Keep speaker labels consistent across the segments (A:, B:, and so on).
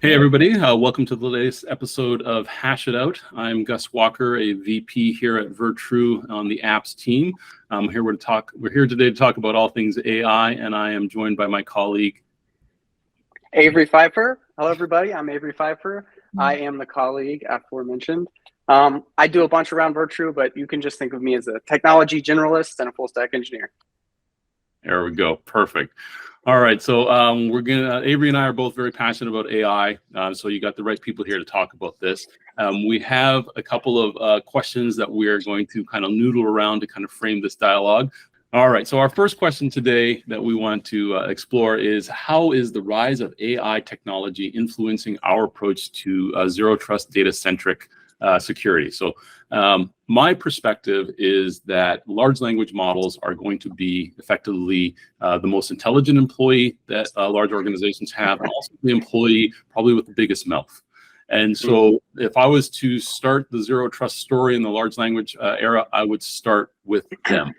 A: Hey everybody, welcome to the latest episode of Hash It Out. I'm Gus Walker, a VP here at Virtru on the apps team. We're here today to talk about all things AI, and I am joined by my colleague
B: Avery Pfeiffer. Hello everybody, I'm Avery Pfeiffer. I am the colleague aforementioned. I do a bunch around Virtru, but you can just think of me as a technology generalist and a full stack engineer.
A: There we go, perfect. All right, so Avery and I are both very passionate about AI, so you got the right people here to talk about this. We have a couple of questions that we are going to kind of noodle around to kind of frame this dialogue. All right, so our first question today that we want to explore is, how is the rise of AI technology influencing our approach to zero trust data-centric security? So my perspective is that large language models are going to be effectively the most intelligent employee that large organizations have, and also the employee probably with the biggest mouth. And so if I was to start the zero trust story in the large language era, I would start with them.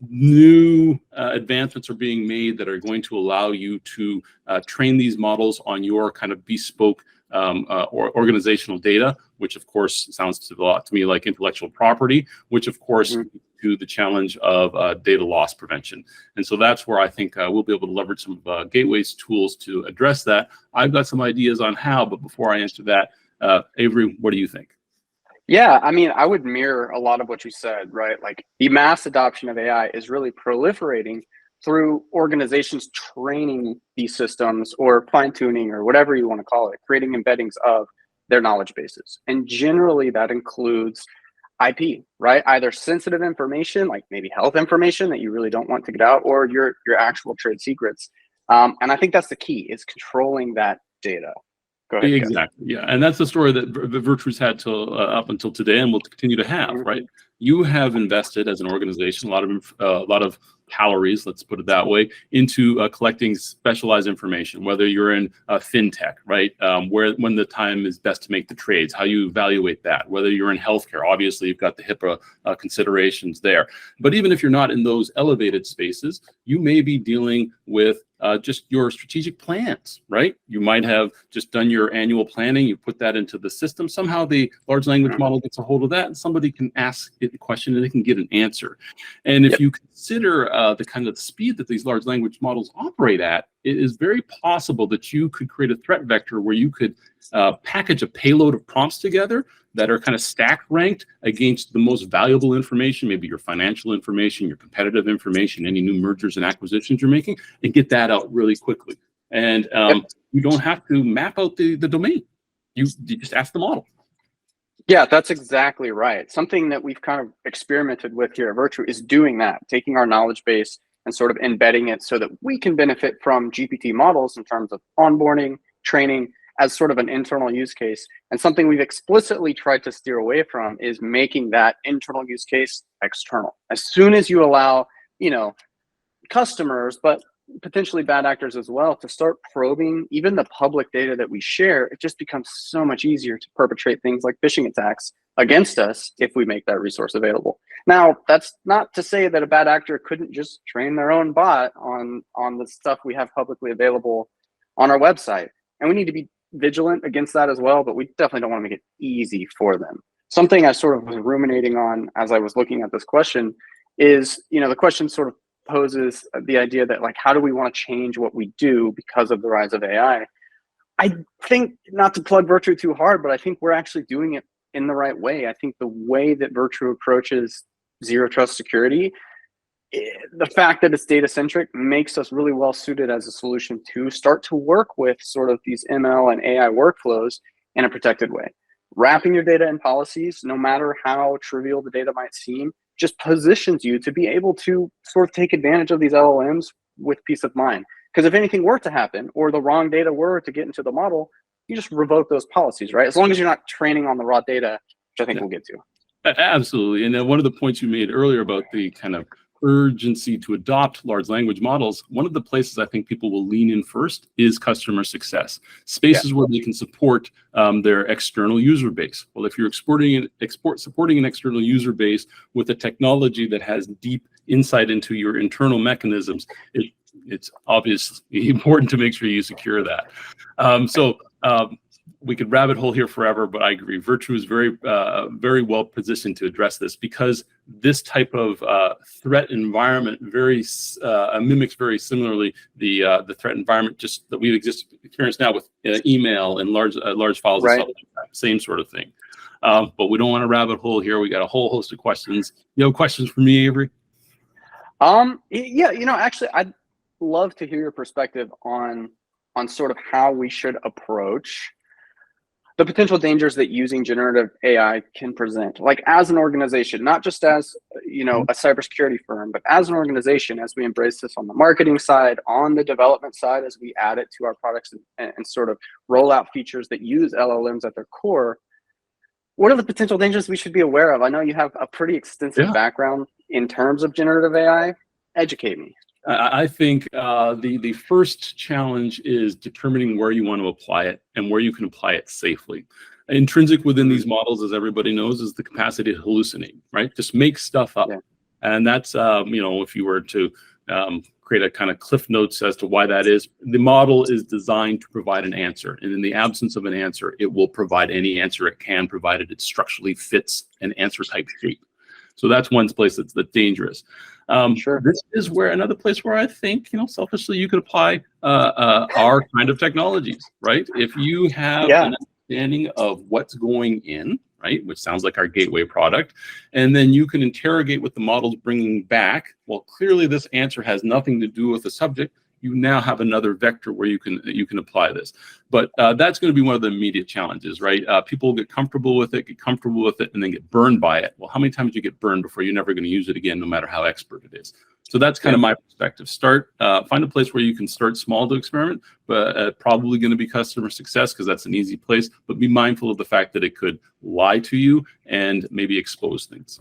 A: New advancements are being made that are going to allow you to train these models on your kind of bespoke or organizational data, which of course sounds a lot to me like intellectual property, which of course to the challenge of data loss prevention. And so that's where I think we'll be able to leverage some Gateway's tools to address that. I've got some ideas on how, but before I answer that, Avery, what do you think?
B: Yeah, I mean, I would mirror a lot of what you said, right? Like the mass adoption of AI is really proliferating through organizations training these systems or fine-tuning or whatever you want to call it, creating embeddings of their knowledge bases. And generally that includes IP, right? Either sensitive information, like maybe health information that you really don't want to get out, or your actual trade secrets. And I think that's the key, is controlling that data. Go ahead,
A: exactly. Yeah, and that's the story that Virtru's had till up until today, and will continue to have. Right, you have invested as an organization a lot of calories, let's put it that way, into collecting specialized information. Whether you're in fintech, right, when the time is best to make the trades, how you evaluate that. Whether you're in healthcare, obviously you've got the HIPAA considerations there. But even if you're not in those elevated spaces, you may be dealing with just your strategic plans, right? You might have just done your annual planning, you put that into the system. Somehow the large language model gets a hold of that, and somebody can ask it a question and they can get an answer. And if you consider the kind of speed that these large language models operate at, it is very possible that you could create a threat vector where you could package a payload of prompts together that are kind of stack ranked against the most valuable information, maybe your financial information, your competitive information, any new mergers and acquisitions you're making, and get that out really quickly. And you don't have to map out the domain. You just ask the model.
B: Yeah, that's exactly right. Something that we've kind of experimented with here at Virtru is doing that, taking our knowledge base and sort of embedding it so that we can benefit from GPT models in terms of onboarding, training, as sort of an internal use case. And something we've explicitly tried to steer away from is making that internal use case external. As soon as you allow, customers, but potentially bad actors as well, to start probing even the public data that we share, it just becomes so much easier to perpetrate things like phishing attacks against us if we make that resource available. Now, that's not to say that a bad actor couldn't just train their own bot on the stuff we have publicly available on our website. And we need to be vigilant against that as well, but we definitely don't want to make it easy for them. Something I sort of was ruminating on as I was looking at this question is, the question sort of poses the idea that, like, how do we want to change what we do because of the rise of AI? I think, not to plug Virtru too hard, but I think we're actually doing it in the right way. I think the way that Virtru approaches zero trust security, the fact that it's data-centric makes us really well suited as a solution to start to work with sort of these ML and AI workflows in a protected way. Wrapping your data in policies, no matter how trivial the data might seem, just positions you to be able to sort of take advantage of these LLMs with peace of mind. Because if anything were to happen, or the wrong data were to get into the model, you just revoke those policies, right? As long as you're not training on the raw data, which I think we'll get to.
A: Absolutely. And then one of the points you made earlier about the kind of urgency to adopt large language models, one of the places I think people will lean in first is customer success. Spaces where they can support their external user base. Well, if you're supporting an external user base with a technology that has deep insight into your internal mechanisms, it it's obviously important to make sure you secure that. We could rabbit hole here forever, but I agree. Virtru is very well positioned to address this, because this type of threat environment mimics very similarly the threat environment just that we've experienced now with email and large files and stuff like that. Same sort of thing. But we don't want to rabbit hole here. We got a whole host of questions. You have questions for me, Avery?
B: Yeah, actually, I'd love to hear your perspective on sort of how we should approach the potential dangers that using generative AI can present, like as an organization, not just as, a cybersecurity firm, but as an organization, as we embrace this on the marketing side, on the development side, as we add it to our products and sort of roll out features that use LLMs at their core. What are the potential dangers we should be aware of? I know you have a pretty extensive background in terms of generative AI. Educate me.
A: I think the first challenge is determining where you want to apply it and where you can apply it safely. Intrinsic within these models, as everybody knows, is the capacity to hallucinate, right? Just make stuff up. Yeah. And that's, if you were to create a kind of cliff notes as to why that is, the model is designed to provide an answer. And in the absence of an answer, it will provide any answer it can, provided it structurally fits an answer type shape. So that's one place that's dangerous.
B: Sure.
A: This is another place where I think, selfishly, you could apply our kind of technologies, right? If you have an understanding of what's going in, right, which sounds like our gateway product, and then you can interrogate what the model's bringing back. Well, clearly this answer has nothing to do with the subject. You now have another vector where you can apply this. But that's going to be one of the immediate challenges, right? People get comfortable with it, and then get burned by it. Well, how many times do you get burned before you're never going to use it again, no matter how expert it is? So that's kind of my perspective. Find a place where you can start small to experiment, but probably going to be customer success, because that's an easy place. But be mindful of the fact that it could lie to you and maybe expose things.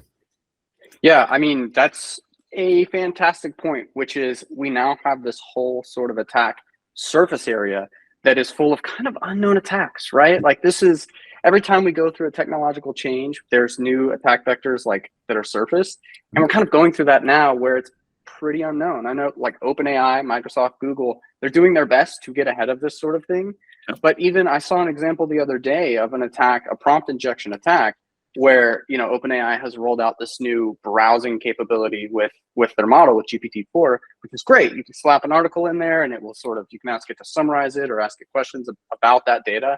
B: Yeah, I mean, that's a fantastic point, which is we now have this whole sort of attack surface area that is full of kind of unknown attacks, right? Like, this is every time we go through a technological change, there's new attack vectors that are surfaced, and we're kind of going through that now where it's pretty unknown. I know, like OpenAI, Microsoft, Google, they're doing their best to get ahead of this sort of thing. But even I saw an example the other day of an attack, a prompt injection attack, where OpenAI has rolled out this new browsing capability with their model, with GPT-4, which is great. You can slap an article in there and it will you can ask it to summarize it or ask it questions about that data.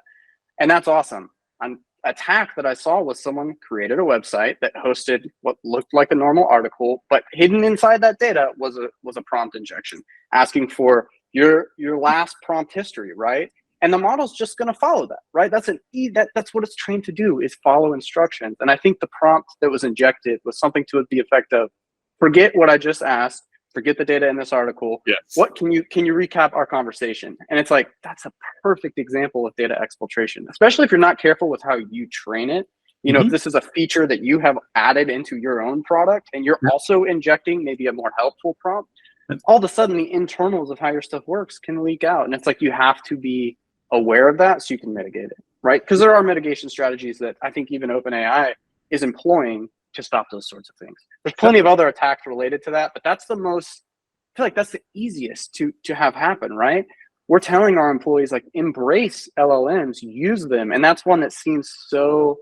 B: And that's awesome. An attack that I saw was someone created a website that hosted what looked like a normal article, but hidden inside that data was a prompt injection asking for your last prompt history, right? And the model's just going to follow that, right? That's what it's trained to do, is follow instructions. And I think the prompt that was injected was something to the effect of, forget what I just asked, forget the data in this article.
A: Yes.
B: What can you recap our conversation? And it's like, that's a perfect example of data exfiltration, especially if you're not careful with how you train it. If this is a feature that you have added into your own product and you're also injecting maybe a more helpful prompt, all of a sudden the internals of how your stuff works can leak out. And it's like, you have to be aware of that so you can mitigate it, right? Because there are mitigation strategies that I think even OpenAI is employing to stop those sorts of things. There's plenty of other attacks related to that, but that's the most, I feel like that's the easiest to have happen, right? We're telling our employees, like, embrace LLMs, use them. And that's one that seems so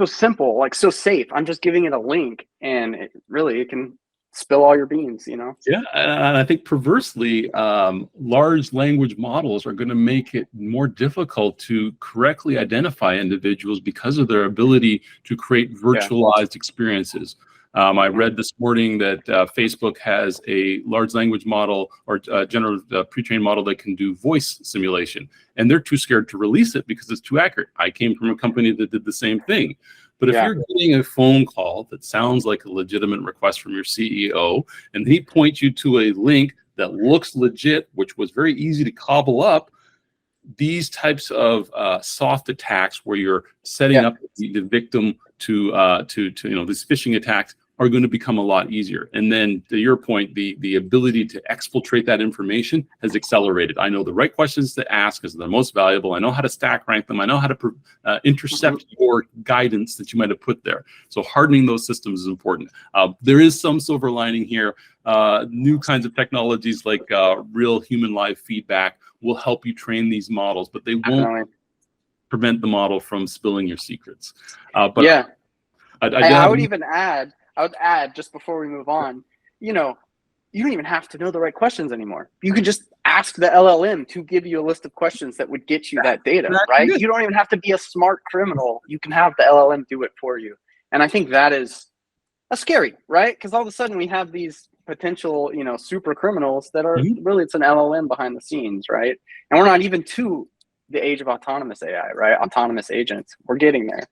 B: simple, like so safe. I'm just giving it a link and it can spill all your beans,
A: Yeah, and I think perversely, large language models are going to make it more difficult to correctly identify individuals because of their ability to create virtualized experiences. I read this morning that Facebook has a large language model or generative pre-trained model that can do voice simulation, and they're too scared to release it because it's too accurate. I came from a company that did the same thing. But if you're getting a phone call that sounds like a legitimate request from your CEO, and he points you to a link that looks legit, which was very easy to cobble up, these types of soft attacks where you're setting up the victim to these phishing attacks are going to become a lot easier. And then to your point, the ability to exfiltrate that information has accelerated. I know the right questions to ask is the most valuable. I know how to stack rank them. I know how to intercept your guidance that you might have put there. So hardening those systems is important. There is some silver lining here. New kinds of technologies like real human live feedback will help you train these models, but they won't prevent the model from spilling your secrets. But
B: yeah,
A: I
B: I would add just before we move on, you know, you don't even have to know the right questions anymore. You can just ask the LLM to give you a list of questions that would get you that data, right? You don't even have to be a smart criminal. You can have the LLM do it for you. And I think that's scary, right? Because all of a sudden we have these potential, you know, super criminals that are really, it's an LLM behind the scenes, right? And we're not even to the age of autonomous AI, right? Autonomous agents. We're getting there.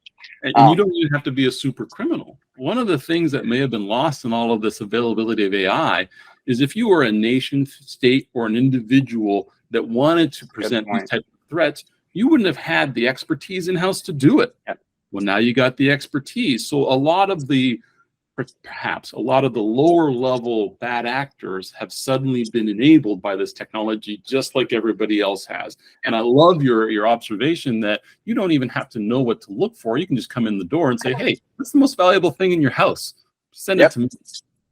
A: And you don't even have to be a super criminal. One of the things that may have been lost in all of this availability of AI is if you were a nation state or an individual that wanted to present these types of threats, you wouldn't have had the expertise in-house to do it. Well, now you got the expertise. So perhaps a lot of the lower level bad actors have suddenly been enabled by this technology, just like everybody else has. And I love your observation that you don't even have to know what to look for. You can just come in the door and say, hey, what's the most valuable thing in your house? Send it to me.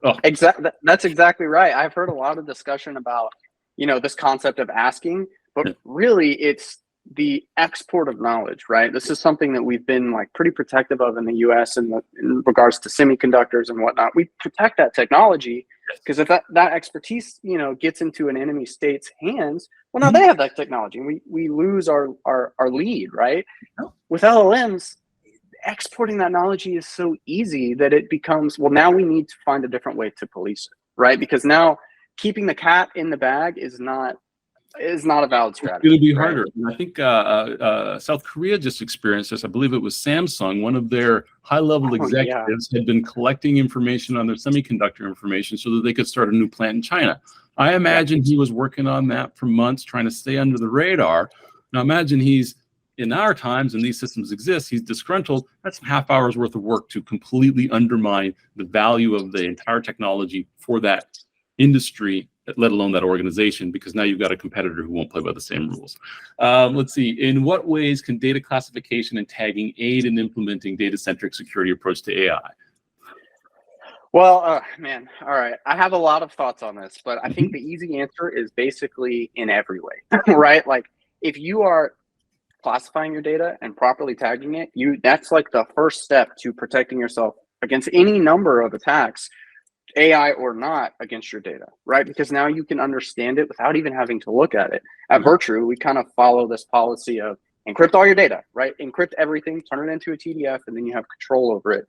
A: Oh.
B: Exactly. That's exactly right. I've heard a lot of discussion about, you know, this concept of asking, but really it's the export of knowledge, right? This is something that we've been like pretty protective of in the US in regards to semiconductors and whatnot. We protect that technology because if that expertise, you know, gets into an enemy state's hands, well, now they have that technology and we lose our lead, right? With LLMs, exporting that knowledge is so easy that it becomes, well, now we need to find a different way to police it, right? Because now keeping the cat in the bag is not a valid strategy.
A: It's going to be harder. And I think South Korea just experienced this. I believe it was Samsung. One of their high-level executives had been collecting information on their semiconductor information so that they could start a new plant in China. I imagine he was working on that for months, trying to stay under the radar. Now imagine he's, in our times, and these systems exist, he's disgruntled. That's a half hour's worth of work to completely undermine the value of the entire technology for that industry, let alone that organization, because now you've got a competitor who won't play by the same rules. Let's see. In what ways can data classification and tagging aid in implementing data-centric security approach to AI?
B: Well, man, all right. I have a lot of thoughts on this, but I think the easy answer is basically in every way, right? Like if you are classifying your data and properly tagging it, that's like the first step to protecting yourself against any number of attacks, AI or not, against your data, right? Because now you can understand it without even having to look at it. At Virtru, we kind of follow this policy of encrypt all your data, right? Encrypt everything, turn it into a TDF, and then you have control over it.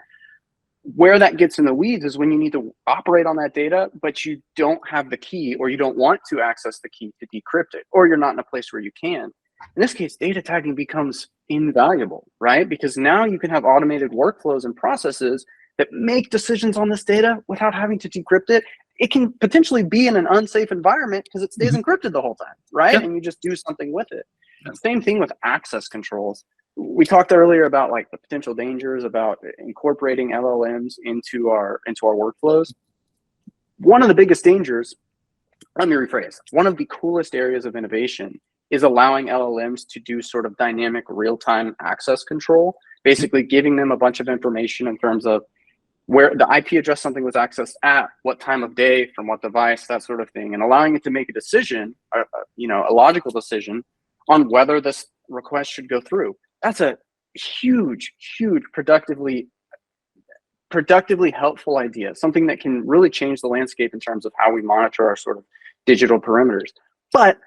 B: Where that gets in the weeds is when you need to operate on that data, but you don't have the key or you don't want to access the key to decrypt it, or you're not in a place where you can. In this case, data tagging becomes invaluable, right? Because now you can have automated workflows and processes that make decisions on this data without having to decrypt it. It can potentially be in an unsafe environment because it stays encrypted the whole time, right? And you just do something with it. Same thing with access controls. We talked earlier about like the potential dangers about incorporating LLMs into our workflows. One of the biggest dangers, let me rephrase, one of the coolest areas of innovation is allowing LLMs to do sort of dynamic real-time access control, basically giving them a bunch of information in terms of where the IP address something was accessed at, what time of day, from what device, that sort of thing, and allowing it to make a decision, a logical decision on whether this request should go through. That's a huge, productively helpful idea, something that can really change the landscape in terms of how we monitor our sort of digital perimeters. But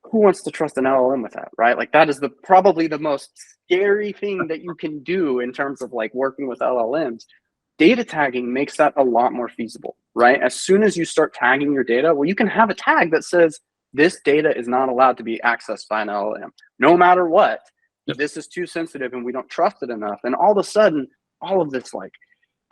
B: who wants to trust an LLM with that, right? Like that is probably the most scary thing that you can do in terms of like working with LLMs. Data tagging makes that a lot more feasible, right? As soon as you start tagging your data, well, you can have a tag that says this data is not allowed to be accessed by an LLM, no matter what. This is too sensitive and we don't trust it enough. And all of a sudden, all of this like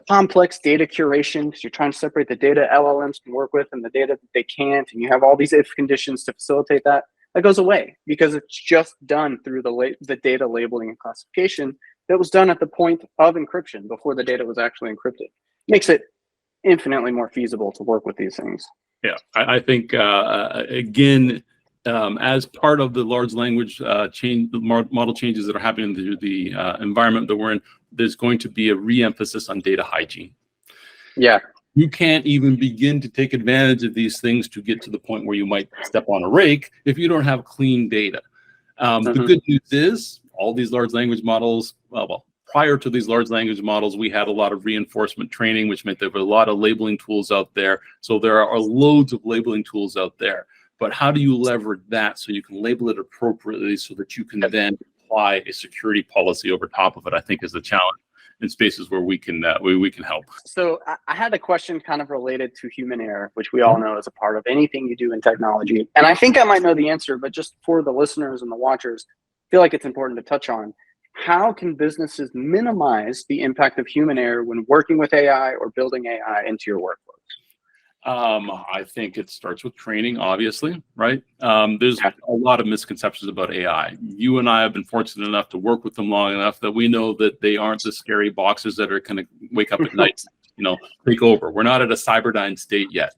B: complex data curation, because you're trying to separate the data LLMs can work with and the data that they can't, and you have all these if conditions to facilitate that goes away because it's just done through the data labeling and classification that was done at the point of encryption before the data was actually encrypted. Makes it infinitely more feasible to work with these things.
A: Yeah, I think again, as part of the large language model changes that are happening to the environment that we're in, there's going to be a re-emphasis on data hygiene.
B: Yeah.
A: You can't even begin to take advantage of these things to get to the point where you might step on a rake if you don't have clean data. The good news is all these large language models, well, prior to these large language models, we had a lot of reinforcement training, which meant there were a lot of labeling tools out there. So there are loads of labeling tools out there. But how do you leverage that so you can label it appropriately so that you can then apply a security policy over top of it, I think is the challenge in spaces where we can help.
B: So I had a question kind of related to human error, which we all know is a part of anything you do in technology. And I think I might know the answer, but just for the listeners and the watchers, I feel like it's important to touch on. How can businesses minimize the impact of human error when working with AI or building AI into your workflows?
A: I think it starts with training, obviously, right? There's a lot of misconceptions about AI. You and I have been fortunate enough to work with them long enough that we know that they aren't the scary boxes that are going to wake up at night, take over. We're not at a Cyberdyne state yet.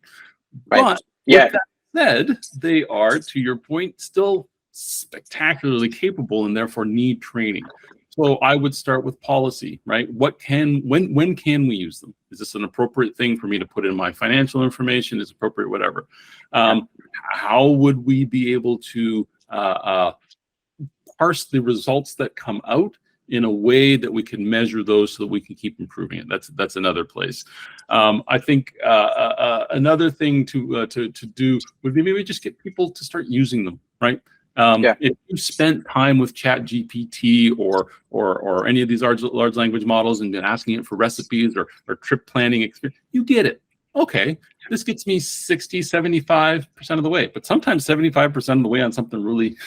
B: Right.
A: But with that said, they are, to your point, still spectacularly capable and therefore need training. So I would start with policy, right? When can we use them? Is this an appropriate thing for me to put in my financial information? Is appropriate, whatever. How would we be able to parse the results that come out in a way that we can measure those so that we can keep improving it? That's another place. I think another thing to do would be maybe just get people to start using them, right? If you spent time with ChatGPT or any of these large language models and been asking it for recipes or trip planning experience, you get it. Okay, this gets me 60, 75% of the way, but sometimes 75% of the way on something really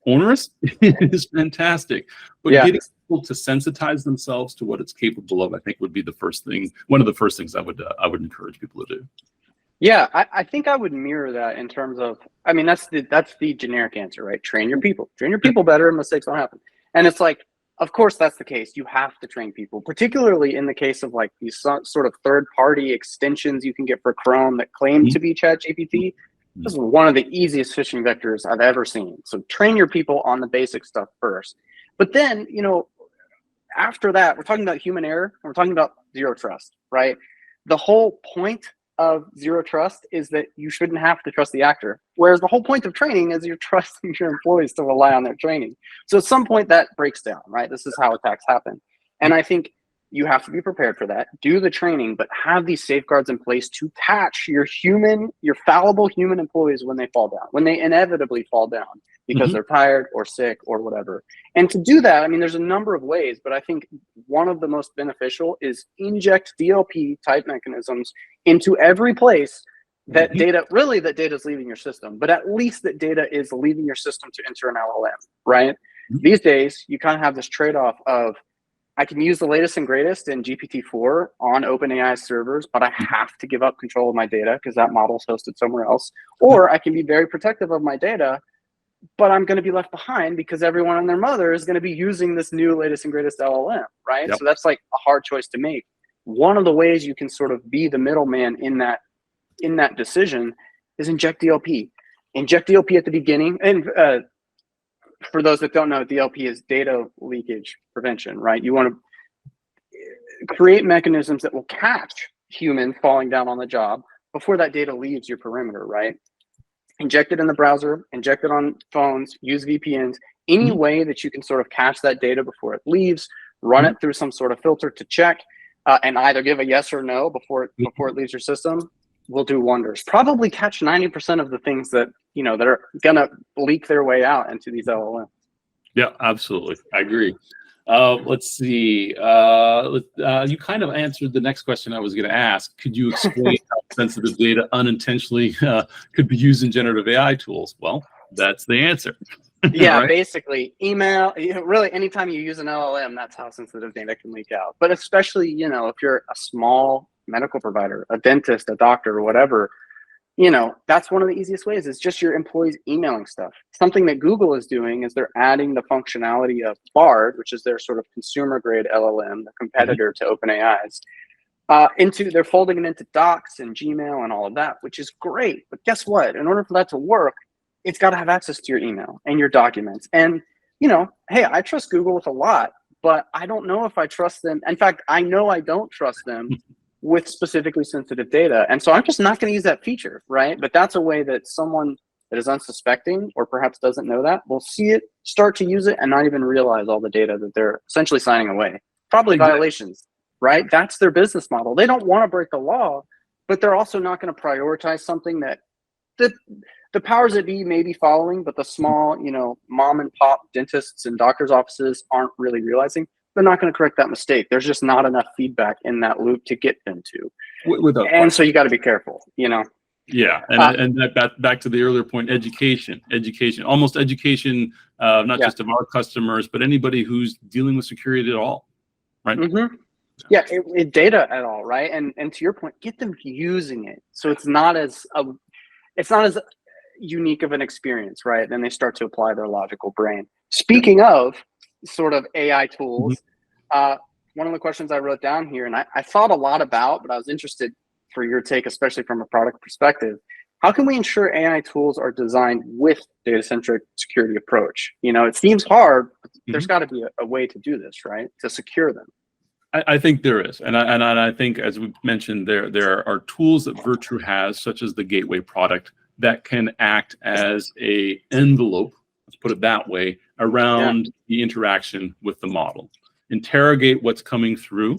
A: onerous is fantastic. But getting people to sensitize themselves to what it's capable of, I think, would be the first thing. One of the first things I would encourage people to do.
B: Yeah, I think I would mirror that in terms of, I mean, that's the generic answer, right? Train your people better and mistakes don't happen. And it's like, of course, that's the case. You have to train people, particularly in the case of like these sort of third-party extensions you can get for Chrome that claim to be ChatGPT. This is one of the easiest phishing vectors I've ever seen. So train your people on the basic stuff first. But then, after that, we're talking about human error and we're talking about zero trust, right? The whole point of zero trust is that you shouldn't have to trust the actor. Whereas the whole point of training is you're trusting your employees to rely on their training. So at some point that breaks down, right? This is how attacks happen. And I think you have to be prepared for that, do the training, but have these safeguards in place to catch your fallible human employees when they fall down, when they inevitably fall down because they're tired or sick or whatever. And to do that, I mean, there's a number of ways, but I think one of the most beneficial is inject DLP type mechanisms into every place that data is leaving your system, but at least that data is leaving your system to enter an LLM, right? These days, you kind of have this trade-off of, I can use the latest and greatest in GPT-4 on OpenAI servers, but I have to give up control of my data because that model's hosted somewhere else. Or I can be very protective of my data, but I'm going to be left behind because everyone and their mother is going to be using this new latest and greatest LLM, right? So that's like a hard choice to make. One of the ways you can sort of be the middleman in that decision is inject DLP. Inject DLP at the beginning. And for those that don't know, DLP is data leakage prevention, right? You want to create mechanisms that will catch humans falling down on the job before that data leaves your perimeter, right? Inject it in the browser, inject it on phones, use VPNs, any way that you can sort of catch that data before it leaves, run it through some sort of filter to check, and either give a yes or no before it leaves your system, will do wonders. Probably catch 90% of the things that that are gonna leak their way out into these LLMs.
A: Yeah, absolutely. I agree. Let's see. You kind of answered the next question I was going to ask. Could you explain how sensitive data unintentionally could be used in generative AI tools? Well, that's the answer.
B: Yeah,
A: right?
B: Basically, email. Really, anytime you use an LLM, that's how sensitive data can leak out. But especially, if you're a small medical provider, a dentist, a doctor, or whatever, that's one of the easiest ways. It's just your employees emailing stuff. Something that Google is doing is they're adding the functionality of Bard, which is their sort of consumer grade LLM, the competitor to OpenAI's. They're folding it into Docs and Gmail and all of that, which is great. But guess what? In order for that to work, it's got to have access to your email and your documents. And, hey, I trust Google with a lot, but I don't know if I trust them. In fact, I know I don't trust them with specifically sensitive data. And so I'm just not going to use that feature, right? But that's a way that someone that is unsuspecting or perhaps doesn't know that will see it, start to use it, and not even realize all the data that they're essentially signing away. Probably violations, right? That's their business model. They don't want to break the law, but they're also not going to prioritize something that the powers that be may be following, but the small, mom and pop dentists and doctors' offices aren't really realizing. They're not going to correct that mistake. There's just not enough feedback in that loop to get them to. So you got to be careful,
A: Yeah, and that back to the earlier point, education, almost education, not just of our customers, but anybody who's dealing with security at all, right?
B: Mm-hmm. Yeah, data at all, right? And to your point, get them using it, so it's not as unique of an experience, right? Then they start to apply their logical brain. Speaking of sort of AI tools, one of the questions I wrote down here, and I thought a lot about, but I was interested for your take, especially from a product perspective. How can we ensure AI tools are designed with data-centric security approach? It seems hard, but there's got to be a way to do this, right? To secure them.
A: I think there is, and I think, as we mentioned, there are tools that Virtru has, such as the Gateway product, that can act as a envelope, let's put it that way, around the interaction with the model. Interrogate what's coming through.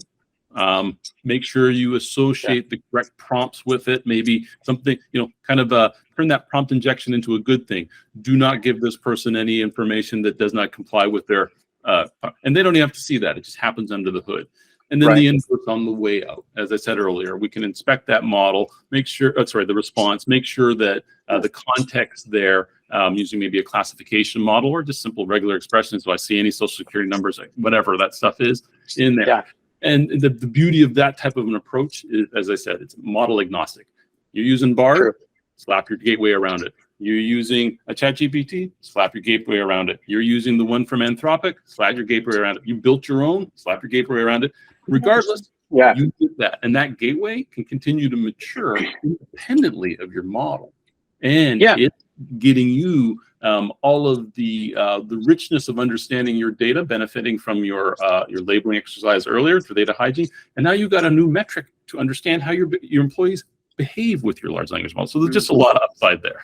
A: Make sure you associate the correct prompts with it. Maybe something, kind of turn that prompt injection into a good thing. Do not give this person any information that does not comply with their, and they don't even have to see that. It just happens under the hood. And then the inputs on the way out. As I said earlier, we can inspect that model, make sure, the response, make sure that the context there, using maybe a classification model or just simple regular expressions. So I see any social security numbers, like whatever that stuff is in there.
B: Yeah.
A: And the beauty of that type of an approach is, as I said, it's model agnostic. You're using Bard, slap your gateway around it. You're using a ChatGPT, slap your gateway around it. You're using the one from Anthropic, slap your gateway around it. You built your own, slap your gateway around it. Regardless, you did that. And that gateway can continue to mature independently of your model. And it's getting you all of the richness of understanding your data, benefiting from your labeling exercise earlier for data hygiene. And now you've got a new metric to understand how your employees behave with your large language model. So there's just a lot of upside there.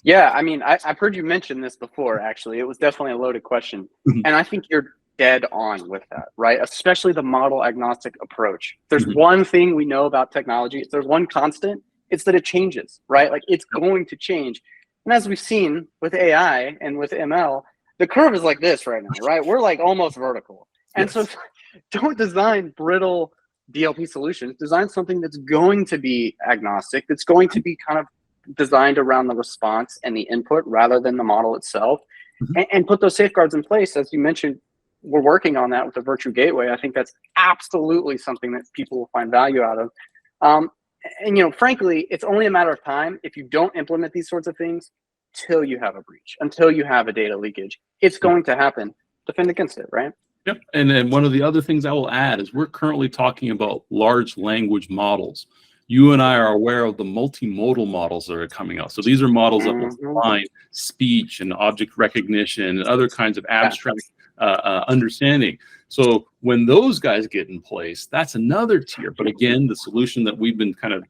B: Yeah, I mean, I've heard you mention this before, actually. It was definitely a loaded question. And I think you're dead on with that, right? Especially the model agnostic approach. There's one thing we know about technology. If there's one constant, it's that it changes, right? Like, it's going to change. And as we've seen with AI and with ML, the curve is like this right now, right? We're like almost vertical. And so don't design brittle DLP solutions. Design something that's going to be agnostic, that's going to be kind of designed around the response and the input rather than the model itself, and put those safeguards in place. As you mentioned, we're working on that with the Virtru Gateway. I think that's absolutely something that people will find value out of. And frankly, it's only a matter of time if you don't implement these sorts of things till you have a breach, until you have a data leakage. It's going to happen. Defend against it, right?
A: Yep. And then one of the other things I will add is we're currently talking about large language models. You and I are aware of the multimodal models that are coming out. So these are models that will combine speech and object recognition and other kinds of abstract understanding. So when those guys get in place, that's another tier. But again, the solution that we've been kind of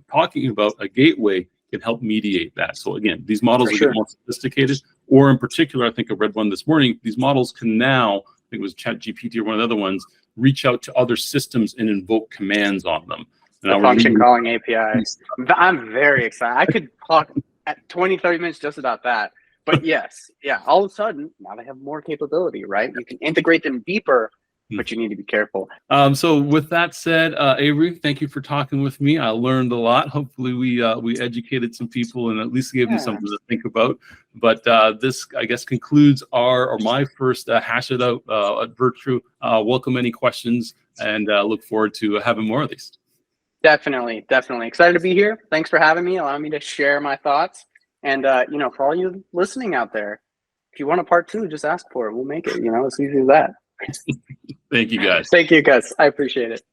A: talking about, a gateway, can help mediate that. So again, these models will get more sophisticated, or in particular, I think I read one this morning, these models can now, I think it was ChatGPT or one of the other ones, reach out to other systems and invoke commands on them.
B: The function calling APIs. I'm very excited. I could talk at 20, 30 minutes just about that. But all of a sudden, now they have more capability, right? You can integrate them deeper, but you need to be careful.
A: So with that said, Avery, thank you for talking with me. I learned a lot. Hopefully we educated some people and at least gave you something to think about. But this, I guess, concludes my first Hash It Out at Virtru. Welcome any questions, and look forward to having more of these.
B: Definitely. Excited to be here. Thanks for having me, allowing me to share my thoughts. And, for all you listening out there, if you want a part 2, just ask for it. We'll make it, it's easy as that.
A: Thank you, guys.
B: Thank you, guys. I appreciate it.